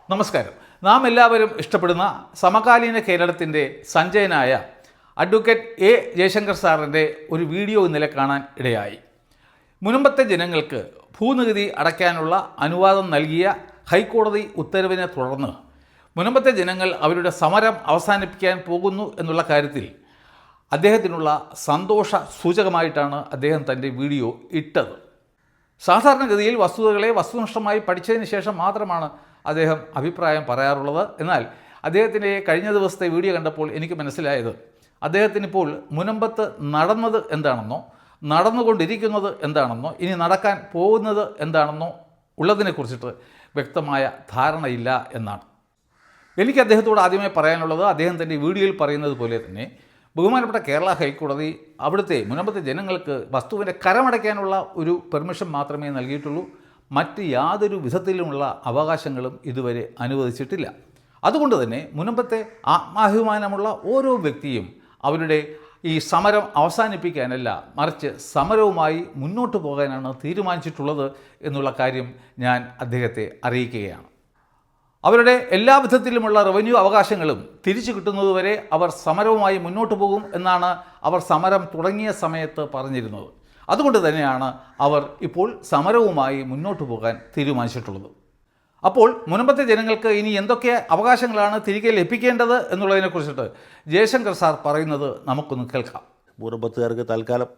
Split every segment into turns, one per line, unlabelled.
നമസ്കാരം. നാം എല്ലാവരും ഇഷ്ടപ്പെടുന്ന സമകാലീന കേരളത്തിൻ്റെ സഞ്ജയനായ അഡ്വക്കേറ്റ് എ ജയശങ്കർ സാറിൻ്റെ ഒരു വീഡിയോ ഇന്നലെ കാണാൻ ഇടയായി. മുൻപത്തെ ജനങ്ങൾക്ക് ഭൂനികുതി അടയ്ക്കാനുള്ള അനുവാദം നൽകിയ ഹൈക്കോടതി ഉത്തരവിനെ തുടർന്ന് മുൻപത്തെ ജനങ്ങൾ അവരുടെ സമരം അവസാനിപ്പിക്കാൻ പോകുന്നു എന്നുള്ള കാര്യത്തിൽ അദ്ദേഹത്തിനുള്ള സന്തോഷ സൂചകമായിട്ടാണ് അദ്ദേഹം തൻ്റെ വീഡിയോ ഇട്ടത്. സാധാരണഗതിയിൽ വസ്തുതകളെ വസ്തുനിഷ്ഠമായി പഠിച്ചതിന് ശേഷം മാത്രമാണ് അദ്ദേഹം അഭിപ്രായം പറയാറുള്ളത്. എന്നാൽ അദ്ദേഹത്തിൻ്റെ കഴിഞ്ഞ ദിവസത്തെ വീഡിയോ കണ്ടപ്പോൾ എനിക്ക് മനസ്സിലായത് അദ്ദേഹത്തിനിപ്പോൾ മുനമ്പത്ത് നടന്നത് എന്താണെന്നോ നടന്നുകൊണ്ടിരിക്കുന്നത് എന്താണെന്നോ ഇനി നടക്കാൻ പോകുന്നത് എന്താണെന്നോ ഉള്ളതിനെക്കുറിച്ചിട്ട് വ്യക്തമായ ധാരണയില്ല എന്നാണ്. എനിക്ക് അദ്ദേഹത്തോട് ആദ്യമായി പറയാനുള്ളത്, അദ്ദേഹം തൻ്റെ വീഡിയോയിൽ പറയുന്നത് പോലെ തന്നെ ബഹുമാനപ്പെട്ട കേരള ഹൈക്കോടതി അവിടുത്തെ മുനമ്പത്തെ ജനങ്ങൾക്ക് വസ്തുവിൻ്റെ കരമടയ്ക്കാനുള്ള ഒരു പെർമിഷൻ മാത്രമേ നൽകിയിട്ടുള്ളൂ. മറ്റ് യാതൊരു വിധത്തിലുമുള്ള അവകാശങ്ങളും ഇതുവരെ അനുവദിച്ചിട്ടില്ല. അതുകൊണ്ട് തന്നെ മുനമ്പത്തെ ആത്മാഭിമാനമുള്ള ഓരോ വ്യക്തിയും അവരുടെ ഈ സമരം അവസാനിപ്പിക്കാനല്ല, മറിച്ച് സമരവുമായി മുന്നോട്ട് പോകാനാണ് തീരുമാനിച്ചിട്ടുള്ളത് എന്നുള്ള കാര്യം ഞാൻ അദ്ദേഹത്തെ അറിയിക്കുകയാണ്. അവരുടെ എല്ലാ വിധത്തിലുമുള്ള റവന്യൂ അവകാശങ്ങളും തിരിച്ചു കിട്ടുന്നതുവരെ അവർ സമരവുമായി മുന്നോട്ട് പോകും എന്നാണ് അവർ സമരം തുടങ്ങിയ സമയത്ത് പറഞ്ഞിരുന്നത്. അതുകൊണ്ട് തന്നെയാണ് അവർ ഇപ്പോൾ സമരവുമായി മുന്നോട്ട് പോകാൻ തീരുമാനിച്ചിട്ടുള്ളത്. അപ്പോൾ മുൻപത്തെ ജനങ്ങൾക്ക് ഇനി എന്തൊക്കെ അവകാശങ്ങളാണ് തിരികെ ലഭിക്കേണ്ടത് എന്നുള്ളതിനെക്കുറിച്ചിട്ട് ജയശങ്കർ സാർ പറയുന്നത് നമുക്കൊന്ന് കേൾക്കാം.
മുനമ്പത്തുകാർക്ക് തൽക്കാലം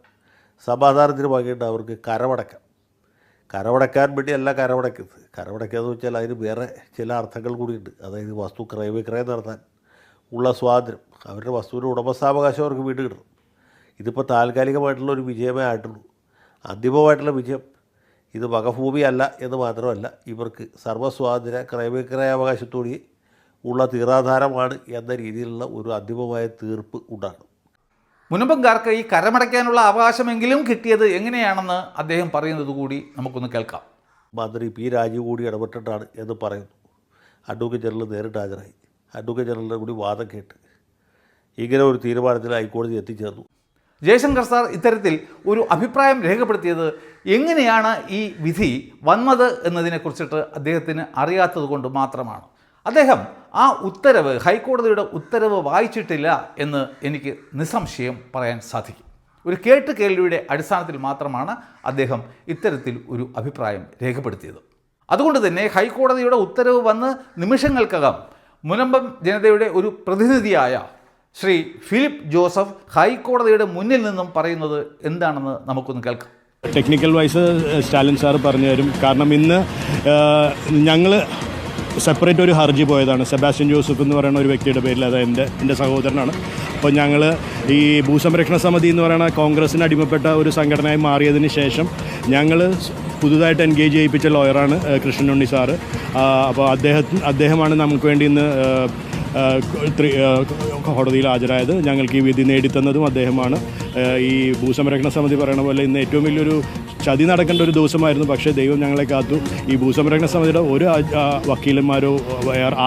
സമാധാനത്തിന് ഭാഗമായിട്ട് അവർക്ക് കരമടക്കാൻ വേണ്ടിയല്ല കരമടക്കുന്നത്. കരമടക്കുക എന്ന് വെച്ചാൽ അതിന് വേറെ ചില അർത്ഥങ്ങൾ കൂടിയുണ്ട്. അതായത് വസ്തു ക്രയവിക്രയം നടത്താൻ ഉള്ള സ്വാതന്ത്ര്യം, അവരുടെ വസ്തുവിൻ്റെ ഉടമസ്ഥാവകാശം അവർക്ക് വീണ്ടും കിട്ടണം. ഇതിപ്പോൾ താൽക്കാലികമായിട്ടുള്ള ഒരു വിജയമേ ആയിട്ടുള്ളൂ. അന്തിമമായിട്ടുള്ള വിജയം ഇത് വകഭൂമിയല്ല എന്ന് മാത്രമല്ല, ഇവർക്ക് സർവ്വസ്വാതന്ത്ര്യ ക്രയവിക്രയാവകാശത്തോടെ ഉള്ള തീരാധാരമാണ് എന്ന രീതിയിലുള്ള ഒരു അന്തിമമായ തീർപ്പ് ഉണ്ടാകണം.
മുനമ്പംകാർക്ക് ഈ കരമടയ്ക്കാനുള്ള അവകാശമെങ്കിലും കിട്ടിയത് എങ്ങനെയാണെന്ന് അദ്ദേഹം പറയുന്നത് കൂടി നമുക്കൊന്ന് കേൾക്കാം.
മന്ത്രി പി രാജീവ് കൂടി ഇടപെട്ടിട്ടാണ് എന്ന് പറയുന്നു. അഡ്വക്കേറ്റ് ജനറൽ നേരിട്ട് ഹാജരായി. അഡ്വക്കേറ്റ് ജനറലിൻ്റെ കൂടി വാദം കേട്ട് ഇങ്ങനെ ഒരു തീരുമാനത്തിൽ ഹൈക്കോടതി എത്തിച്ചേർന്നു.
ജയശങ്കർ സാർ ഇത്തരത്തിൽ ഒരു അഭിപ്രായം രേഖപ്പെടുത്തിയത് എങ്ങനെയാണ് ഈ വിധി വന്നത് എന്നതിനെക്കുറിച്ചിട്ട് അദ്ദേഹത്തിന് അറിയാത്തത് കൊണ്ട് മാത്രമാണ്. അദ്ദേഹം ആ ഉത്തരവ്, ഹൈക്കോടതിയുടെ ഉത്തരവ് വായിച്ചിട്ടില്ല എന്ന് എനിക്ക് നിസ്സംശയം പറയാൻ സാധിക്കും. ഒരു കേൾവിയുടെ അടിസ്ഥാനത്തിൽ മാത്രമാണ് അദ്ദേഹം ഇത്തരത്തിൽ ഒരു അഭിപ്രായം രേഖപ്പെടുത്തിയത്. അതുകൊണ്ട് തന്നെ ഹൈക്കോടതിയുടെ ഉത്തരവ് വന്ന് നിമിഷങ്ങൾക്കകം മുനമ്പം ജനതയുടെ ഒരു പ്രതിനിധിയായ ശ്രീ ഫിലിപ്പ് ജോസഫ് ഹൈക്കോടതിയുടെ മുന്നിൽ നിന്നും പറയുന്നത് എന്താണെന്ന് നമുക്കൊന്ന് കേൾക്കാം.
ടെക്നിക്കൽ വൈസ് സ്റ്റാലിൻ സാർ പറഞ്ഞു തരും. കാരണം ഇന്ന് ഞങ്ങൾ സെപ്പറേറ്റ് ഒരു ഹർജി പോയതാണ്. സെബാസ്റ്റ്യൻ ജോസഫ് എന്ന് പറയുന്ന ഒരു വ്യക്തിയുടെ പേരിൽ, അത് എൻ്റെ സഹോദരനാണ്. അപ്പോൾ ഞങ്ങൾ ഈ ഭൂസംരക്ഷണ സമിതി എന്ന് പറയുന്ന കോൺഗ്രസിന് അടിമപ്പെട്ട ഒരു സംഘടനയായി മാറിയതിന് ശേഷം ഞങ്ങൾ പുതുതായിട്ട് എൻഗേജ് ചെയ്യിപ്പിച്ച ലോയറാണ് കൃഷ്ണനുണ്ണി സാറ്. അപ്പോൾ അദ്ദേഹമാണ് നമുക്ക് വേണ്ടി ഇന്ന് കോടതിയിൽ ഹാജരായത്. ഞങ്ങൾക്ക് ഈ വിധി നേടിത്തന്നതും അദ്ദേഹമാണ്. ഈ ഭൂസംരക്ഷണ സമിതി പറയുന്ന പോലെ ഇന്ന് ഏറ്റവും വലിയൊരു ചതി നടക്കേണ്ട ഒരു ദിവസമായിരുന്നു. പക്ഷേ ദൈവം ഞങ്ങളെ കാത്തു. ഈ ഭൂസംരക്ഷണ സമിതിയുടെ ഒരു വക്കീലന്മാരോ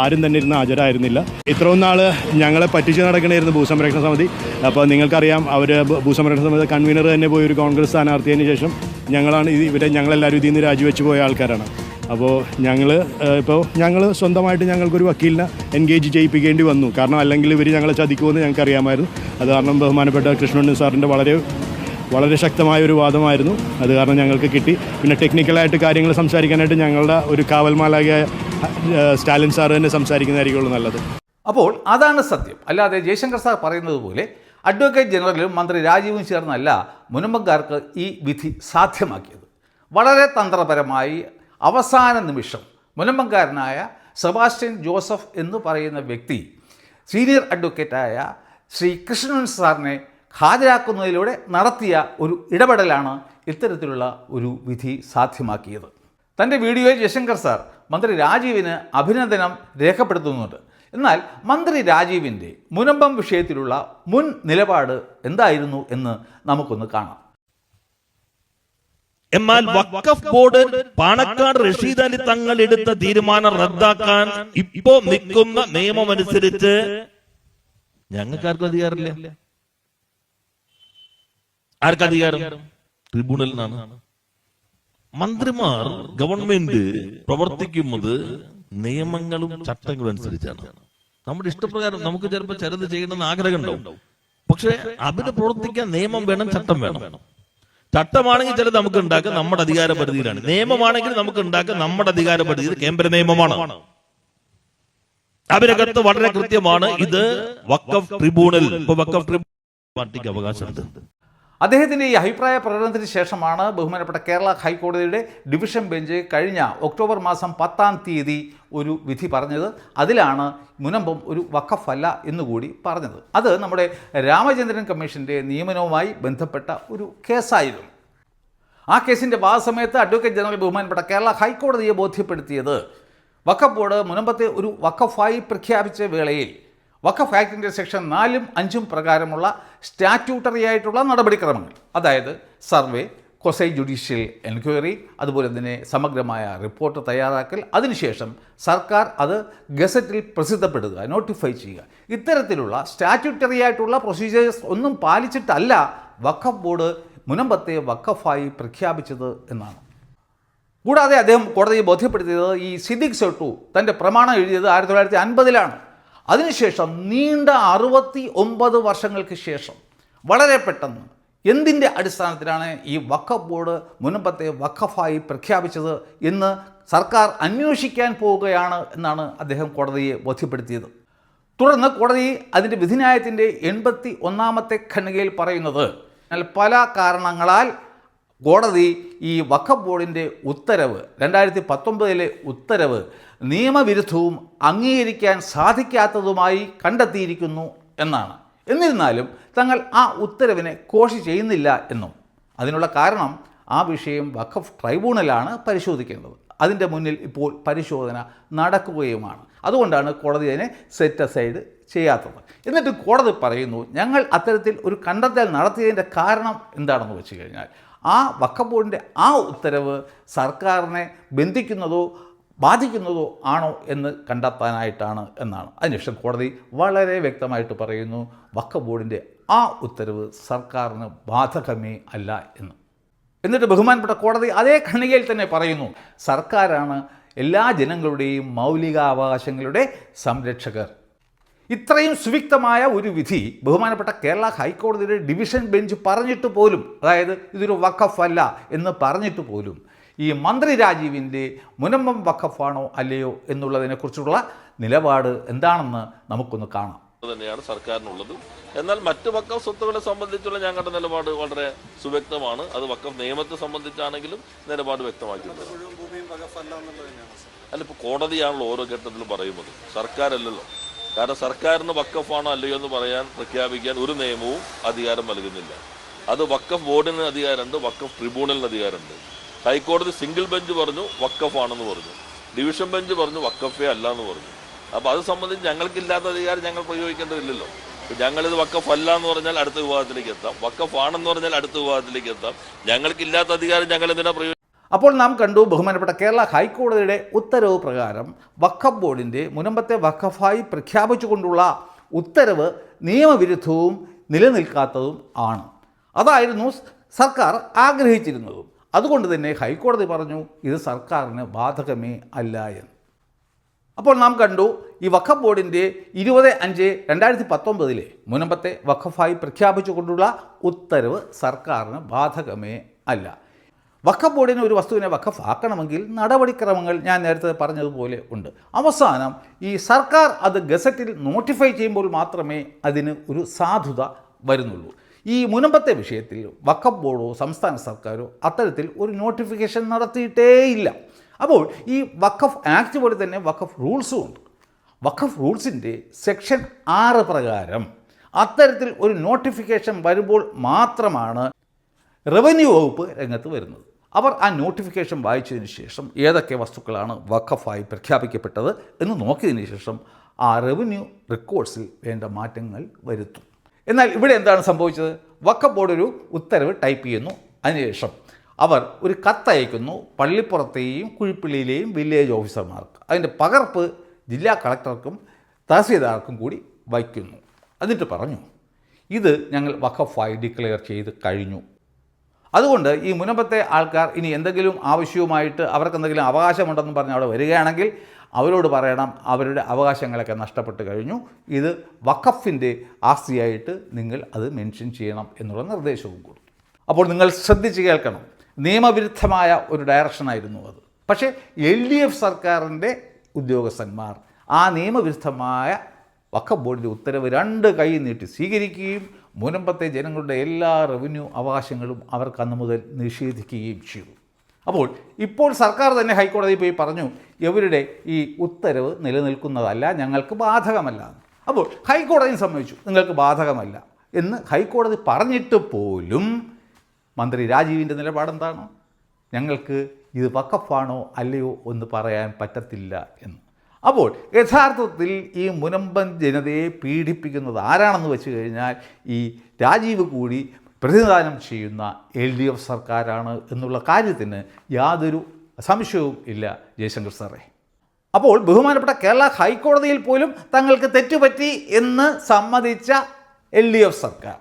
ആരും തന്നെ ഇരുന്ന് ഹാജരായിരുന്നില്ല. ഇത്രയും നാൾ ഞങ്ങളെ പറ്റിച്ച് നടക്കണമായിരുന്നു ഭൂസംരക്ഷണ സമിതി. അപ്പോൾ നിങ്ങൾക്കറിയാം, അവർ ഭൂസംരക്ഷണ സമിതി കൺവീനർ തന്നെ പോയി ഒരു കോൺഗ്രസ് സ്ഥാനാർത്ഥിയതിന് ശേഷം ഞങ്ങളെല്ലാവരും ഇതിൽ നിന്ന് രാജിവെച്ച് പോയ ആൾക്കാരാണ്. അപ്പോൾ ഞങ്ങൾ സ്വന്തമായിട്ട് ഞങ്ങൾക്കൊരു വക്കീലിനെ എൻഗേജ് ചെയ്യിപ്പിക്കേണ്ടി വന്നു. കാരണം അല്ലെങ്കിൽ ഇവർ ഞങ്ങളെ ചതിക്കുമെന്ന് ഞങ്ങൾക്കറിയാമായിരുന്നു. അത് കാരണം ബഹുമാനപ്പെട്ട കൃഷ്ണനുണ്ണി സാറിൻ്റെ വളരെ ശക്തമായ ഒരു വാദമായിരുന്നു. അത് കാരണം ഞങ്ങൾക്ക് കിട്ടി. പിന്നെ ടെക്നിക്കലായിട്ട് കാര്യങ്ങൾ സംസാരിക്കാനായിട്ട് ഞങ്ങളുടെ ഒരു കാവൽമാലാകിയ സ്റ്റാലിൻ സാർ തന്നെ സംസാരിക്കുന്നതായിരിക്കുള്ളൂ നല്ലത്.
അപ്പോൾ അതാണ് സത്യം. അല്ലാതെ ജയശങ്കർ സാർ പറയുന്നത് പോലെ അഡ്വക്കേറ്റ് ജനറലും മന്ത്രി രാജീവും ചേർന്നല്ല മുനമ്പംകാർക്ക് ഈ വിധി സാധ്യമാക്കിയത്. വളരെ തന്ത്രപരമായി അവസാന നിമിഷം മുനമ്പംകാരനായ സെബാസ്റ്റ്യൻ ജോസഫ് എന്ന് പറയുന്ന വ്യക്തി സീനിയർ അഡ്വക്കേറ്റായ ശ്രീ കൃഷ്ണൻ സാറിനെ ഹാജരാക്കുന്നതിലൂടെ നടത്തിയ ഒരു ഇടപെടലാണ് ഇത്തരത്തിലുള്ള ഒരു വിധി സാധ്യമാക്കിയത്. തൻ്റെ വീഡിയോയിൽ ജയശങ്കർ സാർ മന്ത്രി രാജീവിന് അഭിനന്ദനം രേഖപ്പെടുത്തുന്നുണ്ട്. എന്നാൽ മന്ത്രി രാജീവിൻ്റെ മുനമ്പം വിഷയത്തിലുള്ള മുൻ നിലപാട് എന്തായിരുന്നു എന്ന് നമുക്കൊന്ന് കാണാം.
എന്നാൽ വഖഫ് ബോർഡ് പാണക്കാട് റഷീദ് അലി തങ്ങൾ എടുത്ത തീരുമാനം റദ്ദാക്കാൻ ഇപ്പോ നിൽക്കുന്ന നിയമമനുസരിച്ച് ഞങ്ങൾക്കാർക്കും അധികാരമില്ല. ആർക്കധികാരം? ട്രിബ്യൂണലിനാണ്. മന്ത്രിമാർ ഗവൺമെന്റ് പ്രവർത്തിക്കുന്നത് നിയമങ്ങളും ചട്ടങ്ങളും അനുസരിച്ചാണ്. നമ്മുടെ ഇഷ്ടപ്രകാരം നമുക്ക് ചിലപ്പോൾ ചിലത് ചെയ്യണമെന്ന് ആഗ്രഹമുണ്ടാവും. പക്ഷെ അതിന് പ്രവർത്തിക്കാൻ നിയമം വേണം, ചട്ടം വേണം. ചട്ടമാണെങ്കിൽ ചിലത് നമുക്ക് ഉണ്ടാക്കാൻ നമ്മുടെ അധികാര പരിധിയിലാണ്. നിയമമാണെങ്കിൽ നമുക്ക് ഉണ്ടാക്കാൻ നമ്മുടെ അധികാര പരിധിയിൽ കേന്ദ്ര നിയമമാണ്. അതിനകത്ത് വളരെ കൃത്യമാണ്. ഇത് വഖഫ് ട്രിബ്യൂണൽ, ഇപ്പൊ വഖഫ് ട്രിബ്യൂണൽ പാർട്ടിക്ക് അവകാശമുണ്ട്.
അദ്ദേഹത്തിൻ്റെ ഈ അഭിപ്രായ പ്രകടനത്തിന് ശേഷമാണ് ബഹുമാനപ്പെട്ട കേരള ഹൈക്കോടതിയുടെ ഡിവിഷൻ ബെഞ്ച് കഴിഞ്ഞ ഒക്ടോബർ മാസം 10-ാം തീയതി ഒരു വിധി പറഞ്ഞത്. അതിലാണ് മുനമ്പം ഒരു വഖഫ് അല്ല എന്നുകൂടി പറഞ്ഞത്. അത് നമ്മുടെ രാമചന്ദ്രൻ കമ്മീഷൻ്റെ നിയമനവുമായി ബന്ധപ്പെട്ട ഒരു കേസായിരുന്നു. ആ കേസിൻ്റെ വാദസമയത്ത് അഡ്വക്കേറ്റ് ജനറൽ ബഹുമാനപ്പെട്ട കേരള ഹൈക്കോടതിയെ ബോധ്യപ്പെടുത്തിയത് വഖഫ് ബോർഡ് മുനമ്പത്തെ ഒരു വഖഫായി പ്രഖ്യാപിച്ച വേളയിൽ വഖഫ് ആക്ടിൻ്റെ സെക്ഷൻ 4ഉം 5ഉം പ്രകാരമുള്ള സ്റ്റാറ്റ്യൂട്ടറി ആയിട്ടുള്ള നടപടിക്രമങ്ങൾ, അതായത് സർവേ, ക്വസൈ ജുഡീഷ്യൽ എൻക്വയറി, അതുപോലെ തന്നെ സമഗ്രമായ റിപ്പോർട്ട് തയ്യാറാക്കൽ, അതിനുശേഷം സർക്കാർ അത് ഗസറ്റിൽ പ്രസിദ്ധപ്പെടുത്തുക, നോട്ടിഫൈ ചെയ്യുക, ഇത്തരത്തിലുള്ള സ്റ്റാറ്റ്യൂട്ടറി ആയിട്ടുള്ള പ്രൊസീജിയേഴ്സ് ഒന്നും പാലിച്ചിട്ടല്ല വഖഫ് ബോർഡ് മുനമ്പത്തെ വഖഫായി പ്രഖ്യാപിച്ചത് എന്നാണ്. കൂടാതെ അദ്ദേഹം കോടതിയെ ബോധ്യപ്പെടുത്തിയത് ഈ സിദ്ദിഖ് സെട്ടു തൻ്റെ പ്രമാണം എഴുതിയത് 1950-ലാണ്. അതിനുശേഷം നീണ്ട 69 വർഷങ്ങൾക്ക് ശേഷം വളരെ പെട്ടെന്ന് എന്തിൻ്റെ അടിസ്ഥാനത്തിലാണ് ഈ വഖഫ് ബോർഡ് മുനമ്പത്തെ വഖഫായി പ്രഖ്യാപിച്ചത് എന്ന് സർക്കാർ അന്വേഷിക്കാൻ പോവുകയാണ് എന്നാണ് അദ്ദേഹം കോടതിയെ ബോധ്യപ്പെടുത്തിയത്. തുടർന്ന് കോടതി അതിൻ്റെ വിധിന്യായത്തിൻ്റെ 81-ാമത്തെ ഖണ്ഡികയിൽ പറയുന്നത്, പല കാരണങ്ങളാൽ കോടതി ഈ വഖഫ് ബോർഡിൻ്റെ ഉത്തരവ് 2019-ലെ ഉത്തരവ് നിയമവിരുദ്ധവും അംഗീകരിക്കാൻ സാധിക്കാത്തതുമായി കണ്ടെത്തിയിരിക്കുന്നു എന്നാണ്. എന്നിരുന്നാലും തങ്ങൾ ആ ഉത്തരവിനെ കോഷി ചെയ്യുന്നില്ല എന്നും അതിനുള്ള കാരണം ആ വിഷയം വഖഫ് ട്രൈബ്യൂണലാണ് പരിശോധിക്കേണ്ടത്. അതിൻ്റെ മുന്നിൽ ഇപ്പോൾ പരിശോധന നടക്കുകയുമാണ്. അതുകൊണ്ടാണ് കോടതി അതിനെ സെറ്റ് അസൈഡ് ചെയ്യാത്തത്. എന്നിട്ട് കോടതി പറയുന്നു, ഞങ്ങൾ അത്തരത്തിൽ ഒരു കണ്ടെത്തൽ നടത്തിയതിൻ്റെ കാരണം എന്താണെന്ന് വെച്ച് കഴിഞ്ഞാൽ ആ വഖഫ് ബോർഡിൻ്റെ ആ ഉത്തരവ് സർക്കാരിനെ ബന്ധിക്കുന്നതോ ബാധിക്കുന്നതോ ആണോ എന്ന് കണ്ടെത്താനായിട്ടാണ് എന്നാണ്. അതിനുശേഷം കോടതി വളരെ വ്യക്തമായിട്ട് പറയുന്നു, വഖഫ് ബോർഡിൻ്റെ ആ ഉത്തരവ് സർക്കാരിന് ബാധകമേ അല്ല എന്ന്. എന്നിട്ട് ബഹുമാനപ്പെട്ട കോടതി അതേ ഖണ്ഡികയിൽ തന്നെ പറയുന്നു, സർക്കാരാണ് എല്ലാ ജനങ്ങളുടെയും മൗലികാവകാശങ്ങളുടെ സംരക്ഷകർ. ഇത്രയും സുവിക്തമായ ഒരു വിധി ബഹുമാനപ്പെട്ട കേരള ഹൈക്കോടതിയുടെ ഡിവിഷൻ ബെഞ്ച് പറഞ്ഞിട്ട് പോലും, അതായത് ഇതൊരു വഖഫ് അല്ല എന്ന് പറഞ്ഞിട്ട് പോലും, ഈ മന്ത്രി രാജീവിൻ്റെ മുനമ്പം വഖഫാണോ അല്ലയോ എന്നുള്ളതിനെക്കുറിച്ചുള്ള നിലപാട് എന്താണെന്ന് നമുക്കൊന്ന് കാണാം.
തന്നെയാണ് സർക്കാരിനുള്ളത്. എന്നാൽ മറ്റ് വഖഫ് സ്വത്തുക്കളെ സംബന്ധിച്ചുള്ള ഞങ്ങളുടെ നിലപാട് വളരെ സുവ്യക്തമാണ്. അത് വഖഫ് നിയമത്തെ സംബന്ധിച്ചാണെങ്കിലും നിലപാട് വ്യക്തമാക്കിയിട്ടുണ്ട്. അല്ല, ഇപ്പോൾ കോടതിയാണല്ലോ ഓരോ ഘട്ടത്തിലും പറയുന്നത്, സർക്കാരല്ലല്ലോ. കാരണം സർക്കാരിന് വഖഫാണോ അല്ലയോ എന്ന് പ്രഖ്യാപിക്കാൻ ഒരു നിയമവും അധികാരം നൽകുന്നില്ല. അത് വഖഫ് ബോർഡിന് അധികാരമുണ്ട്, വഖഫ് ട്രിബ്യൂണലിന് അധികാരമുണ്ട്. ഹൈക്കോടതി സിംഗിൾ ബെഞ്ച് പറഞ്ഞു വഖഫാണെന്ന് പറഞ്ഞു, ഡിവിഷൻ ബെഞ്ച് പറഞ്ഞു വഖഫേ അല്ല എന്ന് പറഞ്ഞു. അപ്പോൾ അത് സംബന്ധിച്ച് ഞങ്ങൾക്കില്ലാത്ത അധികാരം ഞങ്ങൾ പ്രയോഗിക്കേണ്ടതില്ലല്ലോ. ഞങ്ങളിത് വഖഫ് അല്ല എന്ന് പറഞ്ഞാൽ അടുത്ത വിവാദത്തിലേക്ക് എത്താം, വഖഫ് ആണെന്ന് പറഞ്ഞാൽ അടുത്ത വിവാദത്തിലേക്ക് എത്താം. ഞങ്ങൾക്കില്ലാത്ത അധികാരം ഞങ്ങൾ എന്തിനാ പ്രയോഗിക്കുക?
അപ്പോൾ നാം കണ്ടു, ബഹുമാനപ്പെട്ട കേരള ഹൈക്കോടതിയുടെ ഉത്തരവ് പ്രകാരം വഖഫ് ബോർഡിൻ്റെ മുനമ്പത്തെ വഖഫായി പ്രഖ്യാപിച്ചുകൊണ്ടുള്ള ഉത്തരവ് നിയമവിരുദ്ധവും നിലനിൽക്കാത്തതും ആണ്. അതായിരുന്നു സർക്കാർ ആഗ്രഹിച്ചിരുന്നതും. അതുകൊണ്ട് തന്നെ ഹൈക്കോടതി പറഞ്ഞു ഇത് സർക്കാരിന് ബാധകമേ അല്ല എന്ന്. അപ്പോൾ നാം കണ്ടു, ഈ വഖഫ് ബോർഡിൻ്റെ 20/5/2019 മുനമ്പത്തെ വഖഫായി പ്രഖ്യാപിച്ചുകൊണ്ടുള്ള ഉത്തരവ് സർക്കാരിന് ബാധകമേ അല്ല. വഖഫ് ബോർഡിന് ഒരു വസ്തുവിനെ വഖഫ് ആക്കണമെങ്കിൽ നടപടിക്രമങ്ങൾ ഞാൻ നേരത്തെ പറഞ്ഞതുപോലെ ഉണ്ട്. അവസാനം ഈ സർക്കാർ അത് ഗസറ്റിൽ നോട്ടിഫൈ ചെയ്യുമ്പോൾ മാത്രമേ അതിന് ഒരു സാധുത വരുന്നുള്ളൂ. ഈ മുനമ്പത്തെ വിഷയത്തിൽ വഖഫ് ബോർഡോ സംസ്ഥാന സർക്കാരോ അത്തരത്തിൽ ഒരു നോട്ടിഫിക്കേഷൻ നടത്തിയിട്ടേയില്ല. അപ്പോൾ ഈ വഖഫ് ആക്ട് പോലെ തന്നെ വഖഫ് റൂൾസും ഉണ്ട്. വഖഫ് റൂൾസിൻ്റെ സെക്ഷൻ 6 പ്രകാരം അത്തരത്തിൽ ഒരു നോട്ടിഫിക്കേഷൻ വരുമ്പോൾ മാത്രമാണ് റവന്യൂ വകുപ്പ് രംഗത്ത് വരുന്നത്. അവർ ആ നോട്ടിഫിക്കേഷൻ വായിച്ചതിന് ശേഷം ഏതൊക്കെ വസ്തുക്കളാണ് വഖഫായി പ്രഖ്യാപിക്കപ്പെട്ടത് എന്ന് നോക്കിയതിന് ശേഷം ആ റവന്യൂ റെക്കോർഡ്സിൽ വേണ്ട മാറ്റങ്ങൾ വരുത്തും. എന്നാൽ ഇവിടെ എന്താണ് സംഭവിച്ചത്? വഖഫ് ബോർഡ് ഒരു ഉത്തരവ് ടൈപ്പ് ചെയ്യുന്നു, അതിനുശേഷം അവർ ഒരു കത്തയക്കുന്നു പള്ളിപ്പുറത്തെയും കുഴിപ്പള്ളിയിലെയും വില്ലേജ് ഓഫീസർമാർക്ക്. അതിൻ്റെ പകർപ്പ് ജില്ലാ കളക്ടർക്കും തഹസീൽദാർക്കും കൂടി വയ്ക്കുന്നു. എന്നിട്ട് പറഞ്ഞു, ഇത് ഞങ്ങൾ വഖഫായി ഡിക്ലെയർ ചെയ്ത് കഴിഞ്ഞു. അതുകൊണ്ട് ഈ മുനമ്പത്തെ ആൾക്കാർ ഇനി എന്തെങ്കിലും ആവശ്യവുമായിട്ട് അവർക്ക് എന്തെങ്കിലും അവകാശമുണ്ടെന്ന് പറഞ്ഞ് അവിടെ വരികയാണെങ്കിൽ അവരോട് പറയണം അവരുടെ അവകാശങ്ങളൊക്കെ നഷ്ടപ്പെട്ട് കഴിഞ്ഞു, ഇത് വഖഫിൻ്റെ ആസ്തിയായിട്ട് നിങ്ങൾ അത് മെൻഷൻ ചെയ്യണം എന്നുള്ള നിർദ്ദേശവും കൊടുത്തു. അപ്പോൾ നിങ്ങൾ ശ്രദ്ധിച്ച് കേൾക്കണം, നിയമവിരുദ്ധമായ ഒരു ഡയറക്ഷനായിരുന്നു അത്. പക്ഷേ LDF സർക്കാരിൻ്റെ ഉദ്യോഗസ്ഥന്മാർ ആ നിയമവിരുദ്ധമായ വഖഫ് ബോർഡിൻ്റെ ഉത്തരവ് 2 കൈ നീട്ടി സ്വീകരിക്കുകയും മുനമ്പത്തെ ജനങ്ങളുടെ എല്ലാ റവന്യൂ അവകാശങ്ങളും അവർക്ക് അന്ന് മുതൽ നിഷേധിക്കുകയും ചെയ്തു. അപ്പോൾ ഇപ്പോൾ സർക്കാർ തന്നെ ഹൈക്കോടതിയിൽ പോയി പറഞ്ഞു ഇവരുടെ ഈ ഉത്തരവ് നിലനിൽക്കുന്നതല്ല, ഞങ്ങൾക്ക് ബാധകമല്ല. അപ്പോൾ ഹൈക്കോടതിയും സമ്മതിച്ചു നിങ്ങൾക്ക് ബാധകമല്ല എന്ന് ഹൈക്കോടതി പറഞ്ഞിട്ട് പോലും മന്ത്രി രാജീവിൻ്റെ നിലപാടെന്താണ്? ഞങ്ങൾക്ക് ഇത് വഖഫാണോ അല്ലയോ എന്ന് പറയാൻ പറ്റത്തില്ല എന്ന്. അപ്പോൾ യഥാർത്ഥത്തിൽ ഈ മുനമ്പൻ ജനതയെ പീഡിപ്പിക്കുന്നത് ആരാണെന്ന് വെച്ച് കഴിഞ്ഞാൽ ഈ രാജീവ് കൂടി പ്രതിനിധാനം ചെയ്യുന്ന LDF സർക്കാരാണ് എന്നുള്ള കാര്യത്തിന് യാതൊരു സംശയവും ഇല്ല ജയശങ്കർ സാറേ. അപ്പോൾ ബഹുമാനപ്പെട്ട കേരള ഹൈക്കോടതിയിൽ പോലും തങ്ങൾക്ക് തെറ്റുപറ്റി എന്ന് സമ്മതിച്ച LDF സർക്കാർ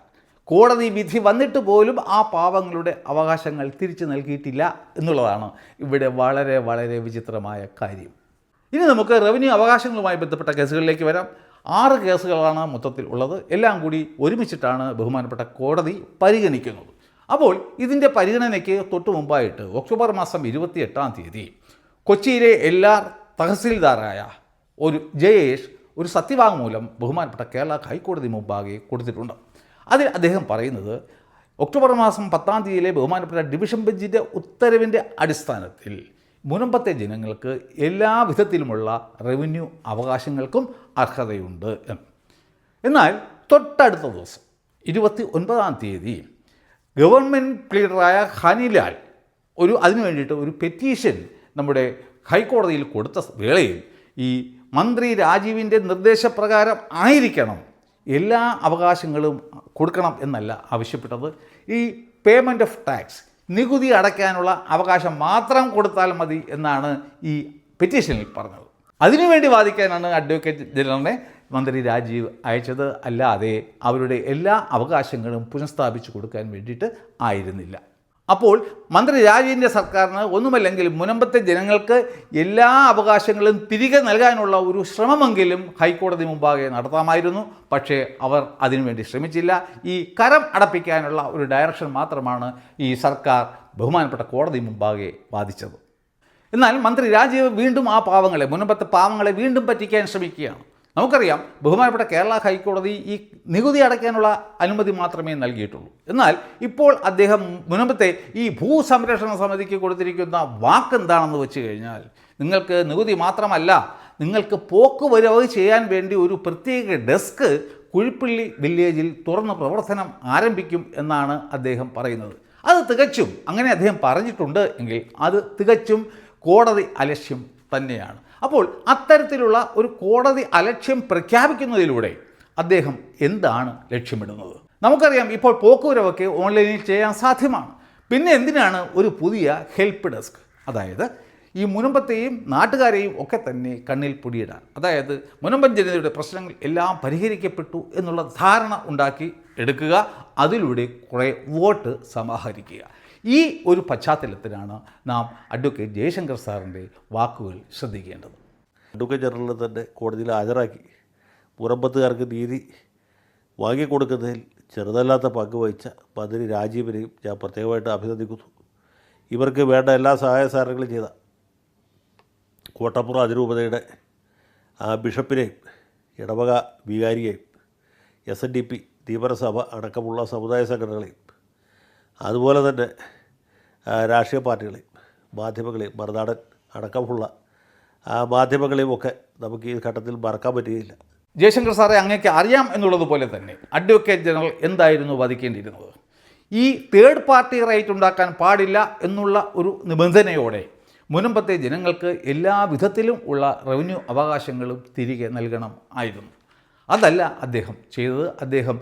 കോടതി വിധി വന്നിട്ട് പോലും ആ പാവങ്ങളുടെ അവകാശങ്ങൾ തിരിച്ചു നൽകിയിട്ടില്ല എന്നുള്ളതാണ് ഇവിടെ വളരെ വളരെ വിചിത്രമായ കാര്യം. ഇനി നമുക്ക് റവന്യൂ അവകാശങ്ങളുമായി ബന്ധപ്പെട്ട കേസുകളിലേക്ക് വരാം. 6 കേസുകളാണ് മൊത്തത്തിൽ ഉള്ളത്. എല്ലാം കൂടി ഒരുമിച്ചിട്ടാണ് ബഹുമാനപ്പെട്ട കോടതി പരിഗണിക്കുന്നത്. അപ്പോൾ ഇതിൻ്റെ പരിഗണനയ്ക്ക് തൊട്ട് മുമ്പായിട്ട് ഒക്ടോബർ മാസം 28-ാം തീയതി കൊച്ചിയിലെ എല്ലാ തഹസീൽദാറായ ഒരു ജയേഷ് ഒരു സത്യവാങ്മൂലം ബഹുമാനപ്പെട്ട കേരള ഹൈക്കോടതി മുമ്പാകെ കൊടുത്തിട്ടുണ്ട്. അതിൽ അദ്ദേഹം പറയുന്നത് ഒക്ടോബർ മാസം 10-ാം തീയതിയിലെ ബഹുമാനപ്പെട്ട ഡിവിഷൻ ബെഞ്ചിൻ്റെ ഉത്തരവിൻ്റെ അടിസ്ഥാനത്തിൽ മുനമ്പത്തെ ജനങ്ങൾക്ക് എല്ലാ വിധത്തിലുമുള്ള റവന്യൂ അവകാശങ്ങൾക്കും അർഹതയുണ്ട് എന്ന്. എന്നാൽ തൊട്ടടുത്ത ദിവസം 29-ാം തീയതി ഗവൺമെൻറ് പ്ലീഡറായ ഹനിലാൽ അതിനു വേണ്ടിയിട്ട് ഒരു പെറ്റീഷൻ നമ്മുടെ ഹൈക്കോടതിയിൽ കൊടുത്ത വേളയിൽ ഈ മന്ത്രി രാജീവിൻ്റെ നിർദ്ദേശപ്രകാരം ആയിരിക്കണം എല്ലാ അവകാശങ്ങളും കൊടുക്കണം എന്നല്ല ആവശ്യപ്പെട്ടത്, ഈ പേയ്മെൻറ്റ് ഓഫ് ടാക്സ് നികുതി അടയ്ക്കാനുള്ള അവകാശം മാത്രം കൊടുത്താൽ മതി എന്നാണ് ഈ പെറ്റീഷനിൽ പറഞ്ഞത്. അതിനുവേണ്ടി വാദിക്കാനാണ് അഡ്വക്കേറ്റ് ജനറലിനെ മന്ത്രി രാജീവ് അയച്ചത്, അല്ലാതെ അവരുടെ എല്ലാ അവകാശങ്ങളും പുനഃസ്ഥാപിച്ചു കൊടുക്കാൻ വേണ്ടിയിട്ട് ആയിരുന്നില്ല. അപ്പോൾ മന്ത്രി രാജീവിൻ്റെ സർക്കാരിന് ഒന്നുമല്ലെങ്കിൽ മുനമ്പത്തെ ജനങ്ങൾക്ക് എല്ലാ അവകാശങ്ങളും തിരികെ നൽകാനുള്ള ഒരു ശ്രമമെങ്കിലും ഹൈക്കോടതി മുമ്പാകെ നടത്താമായിരുന്നു. പക്ഷേ അവർ അതിനുവേണ്ടി ശ്രമിച്ചില്ല. ഈ കരം അടപ്പിക്കാനുള്ള ഒരു ഡയറക്ഷൻ മാത്രമാണ് ഈ സർക്കാർ ബഹുമാനപ്പെട്ട കോടതി മുമ്പാകെ വാദിച്ചത്. എന്നാൽ മന്ത്രി രാജീവ് വീണ്ടും ആ മുനമ്പത്തെ പാവങ്ങളെ വീണ്ടും പറ്റിക്കാൻ ശ്രമിക്കുകയാണ്. നമുക്കറിയാം ബഹുമാനപ്പെട്ട കേരള ഹൈക്കോടതി ഈ നികുതി അടയ്ക്കാനുള്ള അനുമതി മാത്രമേ നൽകിയിട്ടുള്ളൂ. എന്നാൽ ഇപ്പോൾ അദ്ദേഹം മുനമ്പത്തെ ഈ ഭൂസംരക്ഷണ സമിതിക്ക് കൊടുത്തിരിക്കുന്ന വാക്ക് എന്താണെന്ന് വെച്ച് കഴിഞ്ഞാൽ നിങ്ങൾക്ക് നികുതി മാത്രമല്ല, നിങ്ങൾക്ക് പോക്കുവരവ് ചെയ്യാൻ വേണ്ടി ഒരു പ്രത്യേക ഡെസ്ക് കുഴിപ്പള്ളി വില്ലേജിൽ തുറന്ന് പ്രവർത്തനം ആരംഭിക്കും എന്നാണ് അദ്ദേഹം പറയുന്നത്. അത് തികച്ചും അങ്ങനെ അദ്ദേഹം പറഞ്ഞിട്ടുണ്ട് എങ്കിൽ അത് തികച്ചും കോടതി അലക്ഷ്യം തന്നെയാണ്. അപ്പോൾ അത്തരത്തിലുള്ള ഒരു കോടതി അലക്ഷ്യം പ്രഖ്യാപിക്കുന്നതിലൂടെ അദ്ദേഹം എന്താണ് ലക്ഷ്യമിടുന്നത്? നമുക്കറിയാം ഇപ്പോൾ പോക്കുവരവൊക്കെ ഓൺലൈനിൽ ചെയ്യാൻ സാധ്യമാണ്. പിന്നെ എന്തിനാണ് ഒരു പുതിയ ഹെൽപ്പ് ഡെസ്ക്? അതായത് ഈ മുനമ്പത്തെയും നാട്ടുകാരെയും ഒക്കെ തന്നെ കണ്ണിൽ പൊടിയിടാൻ, അതായത് മുനമ്പൻ ജനതയുടെ പ്രശ്നങ്ങൾ എല്ലാം പരിഹരിക്കപ്പെട്ടു എന്നുള്ള ധാരണ ഉണ്ടാക്കി എടുക്കുക, അതിലൂടെ കുറേ വോട്ട് സമാഹരിക്കുക. ഈ ഒരു പശ്ചാത്തലത്തിലാണ് നാം അഡ്വക്കേറ്റ് ജയശങ്കർ സാറിൻ്റെ വാക്കുകൾ ശ്രദ്ധിക്കേണ്ടത്.
അഡ്വക്കേറ്റ് ജനറലിനെ തന്നെ കോടതിയിൽ ഹാജരാക്കി മുനമ്പത്തുകാർക്ക് നീതി വാങ്ങിക്കൊടുക്കുന്നതിൽ ചെറുതല്ലാത്ത പങ്ക് വഹിച്ച മന്ത്രി രാജീവിനെയും ഞാൻ പ്രത്യേകമായിട്ട് അഭിനന്ദിക്കുന്നു. ഇവർക്ക് വേണ്ട എല്ലാ സഹായ സഹകരണങ്ങളും ചെയ്ത കോട്ടപ്പുറം അതിരൂപതയുടെ ബിഷപ്പിനെയും ഇടവക വികാരിയെയും SNDP തീവ്രസഭ അടക്കമുള്ള സമുദായ സംഘടനകളെയും അതുപോലെ തന്നെ രാഷ്ട്രീയ പാർട്ടികളെയും മാധ്യമങ്ങളെയും മറുനാടൻ അടക്കമുള്ള മാധ്യമങ്ങളെയും ഒക്കെ നമുക്ക് ഈ ഘട്ടത്തിൽ മറക്കാൻ പറ്റുകയില്ല.
ജയശങ്കർ സാറെ, അങ്ങേക്ക് അറിയാം എന്നുള്ളതുപോലെ തന്നെ അഡ്വക്കേറ്റ് ജനറൽ എന്തായിരുന്നു വാദിക്കേണ്ടിയിരുന്നത്? ഈ തേർഡ് പാർട്ടി റൈറ്റ് ഉണ്ടാക്കാൻ പാടില്ല എന്നുള്ള ഒരു നിബന്ധനയോടെ മുനമ്പത്തെ ജനങ്ങൾക്ക് എല്ലാ വിധത്തിലും ഉള്ള റവന്യൂ അവകാശങ്ങളും തിരികെ നൽകണം ആയിരുന്നു. അതല്ല അദ്ദേഹം ചെയ്തത്. അദ്ദേഹം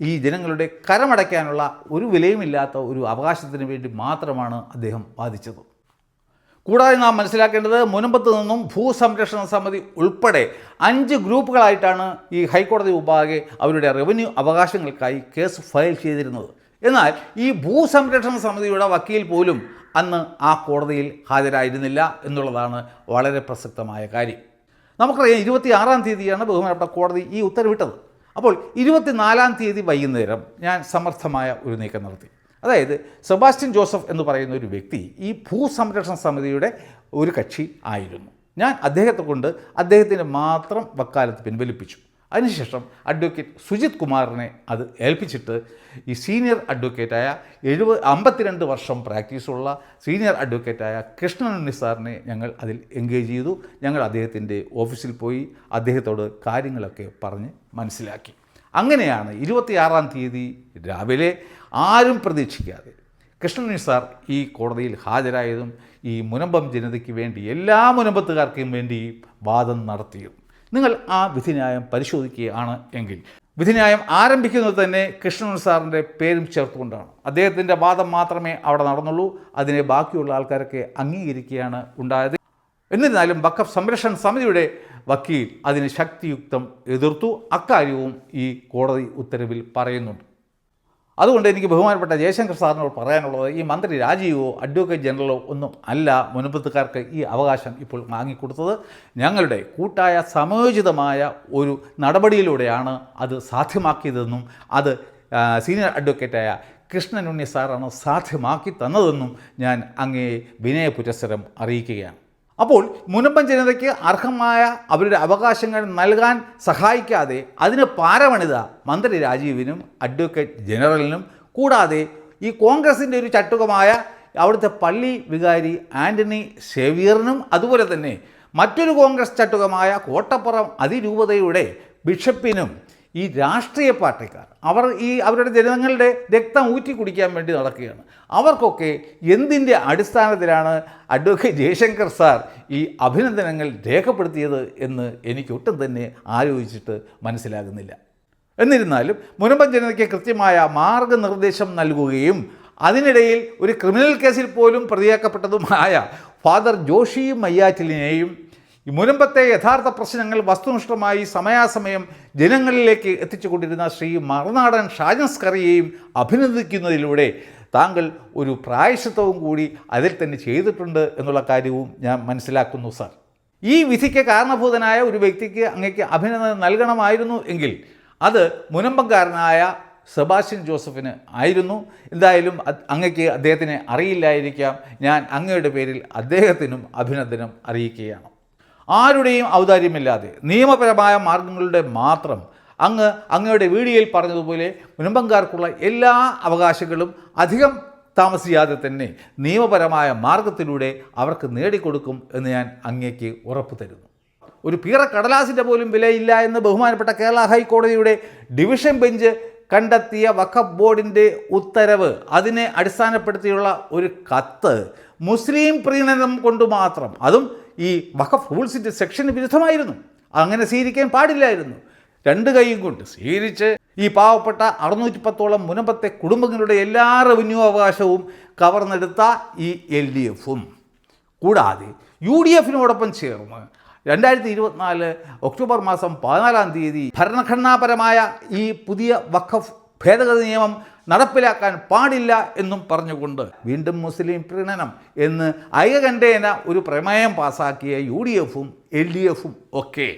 ഈ ജനങ്ങളുടെ കരമടയ്ക്കാനുള്ള ഒരു വിലയുമില്ലാത്ത ഒരു അവകാശത്തിന് വേണ്ടി മാത്രമാണ് അദ്ദേഹം വാദിച്ചത്. കൂടാതെ നാം മനസ്സിലാക്കേണ്ടത് മുനമ്പത്ത് നിന്നും ഭൂസംരക്ഷണ സമിതി ഉൾപ്പെടെ 5 ഗ്രൂപ്പുകളായിട്ടാണ് ഈ ഹൈക്കോടതി മുമ്പാകെ അവരുടെ റവന്യൂ അവകാശങ്ങൾക്കായി കേസ് ഫയൽ ചെയ്തിരുന്നത്. എന്നാൽ ഈ ഭൂസംരക്ഷണ സമിതിയുടെ വക്കീൽ പോലും അന്ന് ആ കോടതിയിൽ ഹാജരായിരുന്നില്ല എന്നുള്ളതാണ് വളരെ പ്രസക്തമായ കാര്യം. നമുക്കറിയാം 26-ാം തീയതിയാണ് ബഹുമാനപ്പെട്ട കോടതി ഈ ഉത്തരവിട്ടത്. അപ്പോൾ 24-ാം തീയതി വൈകുന്നേരം ഞാൻ സമർത്ഥമായ ഒരു നീക്കം നടത്തി. അതായത് സെബാസ്റ്റ്യൻ ജോസഫ് എന്ന് പറയുന്ന ഒരു വ്യക്തി ഈ ഭൂസംരക്ഷണ സമിതിയുടെ ഒരു കക്ഷി ആയിരുന്നു. ഞാൻ അദ്ദേഹത്തെ കൊണ്ട് അദ്ദേഹത്തിൻ്റെ മാത്രം വക്കാലത്ത് പിൻവലിപ്പിച്ചു. അതിനുശേഷം അഡ്വക്കേറ്റ് സുജിത് കുമാറിനെ അത് ഏൽപ്പിച്ചിട്ട് ഈ സീനിയർ അഡ്വക്കേറ്റായ 52 വർഷം പ്രാക്ടീസുള്ള സീനിയർ അഡ്വക്കേറ്റായ കൃഷ്ണനുണ്ണി സാറിനെ ഞങ്ങൾ അതിൽ എൻഗേജ് ചെയ്തു. ഞങ്ങൾ അദ്ദേഹത്തിൻ്റെ ഓഫീസിൽ പോയി അദ്ദേഹത്തോട് കാര്യങ്ങളൊക്കെ പറഞ്ഞ് മനസ്സിലാക്കി. അങ്ങനെയാണ് 26-ാം തീയതി രാവിലെ ആരും പ്രതീക്ഷിക്കാതെ കൃഷ്ണനുണ്ണി സാർ ഈ കോടതിയിൽ ഹാജരായതും ഈ മുനമ്പം ജനതയ്ക്ക് വേണ്ടി എല്ലാ മുനമ്പത്തുകാർക്കും വേണ്ടി വാദം നടത്തിയും. നിങ്ങൾ ആ വിധിന്യായം പരിശോധിക്കുകയാണ് എങ്കിൽ വിധിന്യായം ആരംഭിക്കുന്നത് തന്നെ കൃഷ്ണനുണ്ണി സാറിൻ്റെ പേരും ചേർത്തുകൊണ്ടാണ്. അദ്ദേഹത്തിൻ്റെ വാദം മാത്രമേ അവിടെ നടന്നുള്ളൂ. അതിനെ ബാക്കിയുള്ള ആൾക്കാരൊക്കെ അംഗീകരിക്കുകയാണ് ഉണ്ടായത്. എന്നിരുന്നാലും വഖഫ് സംരക്ഷണ സമിതിയുടെ വക്കീൽ അതിന് ശക്തിയുക്തം എതിർത്തു. അക്കാര്യവും ഈ കോടതി ഉത്തരവിൽ പറയുന്നുണ്ട്. അതുകൊണ്ട് എനിക്ക് ബഹുമാനപ്പെട്ട ജയശങ്കർ സാറിനോട് പറയാനുള്ളത്, ഈ മന്ത്രി രാജീവോ അഡ്വക്കേറ്റ് ജനറലോ ഒന്നും അല്ല മുനമ്പത്തുകാർക്ക് ഈ അവകാശം ഇപ്പോൾ വാങ്ങിക്കൊടുത്തത്. ഞങ്ങളുടെ കൂട്ടായ സമയോചിതമായ ഒരു നടപടിയിലൂടെയാണ് അത് സാധ്യമാക്കിയതെന്നും അത് സീനിയർ അഡ്വക്കേറ്റായ കൃഷ്ണനുണ്ണി സാറാണ് സാധ്യമാക്കി തന്നതെന്നും ഞാൻ അങ്ങേ വിനയ പുരസ്സരം അറിയിക്കുകയാണ്. അപ്പോൾ മുനമ്പം ജനതയ്ക്ക് അർഹമായ അവരുടെ അവകാശങ്ങൾ നൽകാൻ സഹായിക്കാതെ അതിന് പാരവണിത മന്ത്രി രാജീവിനും അഡ്വക്കേറ്റ് ജനറലിനും, കൂടാതെ ഈ കോൺഗ്രസിൻ്റെ ഒരു ചട്ടുകമായ അവിടുത്തെ പള്ളി വികാരി ആൻ്റണി സേവിയറിനും, അതുപോലെ തന്നെ മറ്റൊരു കോൺഗ്രസ് ചട്ടുകമായ കോട്ടപ്പുറം അതിരൂപതയുടെ ബിഷപ്പിനും ഈ രാഷ്ട്രീയ പാർട്ടിക്കാർ അവരുടെ ജനങ്ങളുടെ രക്തം ഊറ്റി കുടിക്കാൻ വേണ്ടി നടക്കുകയാണ്. അവർക്കൊക്കെ എന്തിൻ്റെ അടിസ്ഥാനത്തിലാണ് അഡ്വക്കേറ്റ് ജയശങ്കർ സാർ ഈ അഭിനന്ദനങ്ങൾ രേഖപ്പെടുത്തിയത് എന്ന് എനിക്കൊട്ടും തന്നെ ആലോചിച്ചിട്ട് മനസ്സിലാകുന്നില്ല. എന്നിരുന്നാലും മുനമ്പം ജനതയ്ക്ക് കൃത്യമായ മാർഗനിർദ്ദേശം നൽകുകയും അതിനിടയിൽ ഒരു ക്രിമിനൽ കേസിൽ പോലും പ്രതിയാക്കപ്പെട്ടതുമായ ഫാദർ ജോഷി മയ്യാറ്റിലിനെയും ഈ മുനമ്പത്തെ യഥാർത്ഥ പ്രശ്നങ്ങൾ വസ്തുനിഷ്ഠമായി സമയാസമയം ജനങ്ങളിലേക്ക് എത്തിച്ചുകൊണ്ടിരുന്ന ശ്രീ മറുനാടൻ ഷാജൻസ്കറിയെയും അഭിനന്ദിക്കുന്നതിലൂടെ താങ്കൾ ഒരു പ്രായശ്ചിത്തവും കൂടി അതിൽ തന്നെ ചെയ്തിട്ടുണ്ട് എന്നുള്ള കാര്യവും ഞാൻ മനസ്സിലാക്കുന്നു സാർ. ഈ വിധിക്ക് കാരണഭൂതനായ ഒരു വ്യക്തിക്ക് അങ്ങേക്ക് അഭിനന്ദനം നൽകണമായിരുന്നു എങ്കിൽ അത് മുനമ്പംകാരനായ സെബാസ്റ്റ്യൻ ജോസഫിന് ആയിരുന്നു. എന്തായാലും അങ്ങയ്ക്ക് അദ്ദേഹത്തിനെ അറിയില്ലായിരിക്കാം. ഞാൻ അങ്ങയുടെ പേരിൽ അദ്ദേഹത്തിനും അഭിനന്ദനം അറിയിക്കുകയാണ്. ആരുടെയും ഔദാര്യമില്ലാതെ നിയമപരമായ മാർഗങ്ങളുടെ മാത്രം അങ്ങയുടെ വീഡിയോയിൽ പറഞ്ഞതുപോലെ മുനമ്പംകാർക്കുള്ള എല്ലാ അവകാശങ്ങളും അധികം താമസിയാതെ തന്നെ നിയമപരമായ മാർഗത്തിലൂടെ അവർക്ക് നേടിക്കൊടുക്കും എന്ന് ഞാൻ അങ്ങേക്ക് ഉറപ്പ് തരുന്നു. ഒരു പീറ കടലാസിൻ്റെ പോലും വിലയില്ല എന്ന് ബഹുമാനപ്പെട്ട കേരള ഹൈക്കോടതിയുടെ ഡിവിഷൻ ബെഞ്ച് കണ്ടെത്തിയ വഖഫ് ബോർഡിൻ്റെ ഉത്തരവ്, അതിനെ അടിസ്ഥാനപ്പെടുത്തിയുള്ള ഒരു കത്ത് മുസ്ലിം പ്രീണനം കൊണ്ട് മാത്രം, അതും ഈ വഖഫ് റൂൾസിൻ്റെ സെക്ഷന് വിരുദ്ധമായിരുന്നു. അങ്ങനെ സ്വീകരിക്കാൻ പാടില്ലായിരുന്നു. 2 കൈയും കൊണ്ട് സ്വീകരിച്ച് ഈ പാവപ്പെട്ട 610ഓളം മുനമ്പത്തെ കുടുംബങ്ങളുടെ എല്ലാ റവന്യൂ അവകാശവും കവർന്നെടുത്ത ഈ LDFും കൂടാതെ UDFിനോടൊപ്പം ചേർന്ന് 2024 ഒക്ടോബർ മാസം 14-ാം തീയതി ഭരണഘടനാപരമായ ഈ പുതിയ വഖഫ് ഭേദഗതി നിയമം നടപ്പിലാക്കാൻ പാടില്ല എന്നും പറഞ്ഞുകൊണ്ട് വീണ്ടും മുസ്ലിം പ്രീണനം എന്ന് ഐകകണ്ഠേന ഒരു പ്രമേയം പാസാക്കിയ UDFും LDFും ഒക്കെ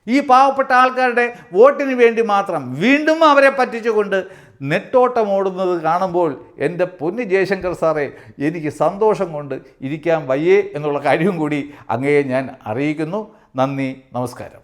ഈ പാവപ്പെട്ട ആൾക്കാരുടെ വോട്ടിന് വേണ്ടി മാത്രം വീണ്ടും അവരെ പറ്റിച്ചുകൊണ്ട് നെട്ടോട്ടമോടുന്നത് കാണുമ്പോൾ എൻ്റെ പൊന്നു ജയശങ്കർ സാറേ, എനിക്ക് സന്തോഷം കൊണ്ട് ഇരിക്കാൻ വയ്യേ എന്നുള്ള കാര്യവും കൂടി അങ്ങയെ ഞാൻ അറിയിക്കുന്നു. നന്ദി, നമസ്കാരം.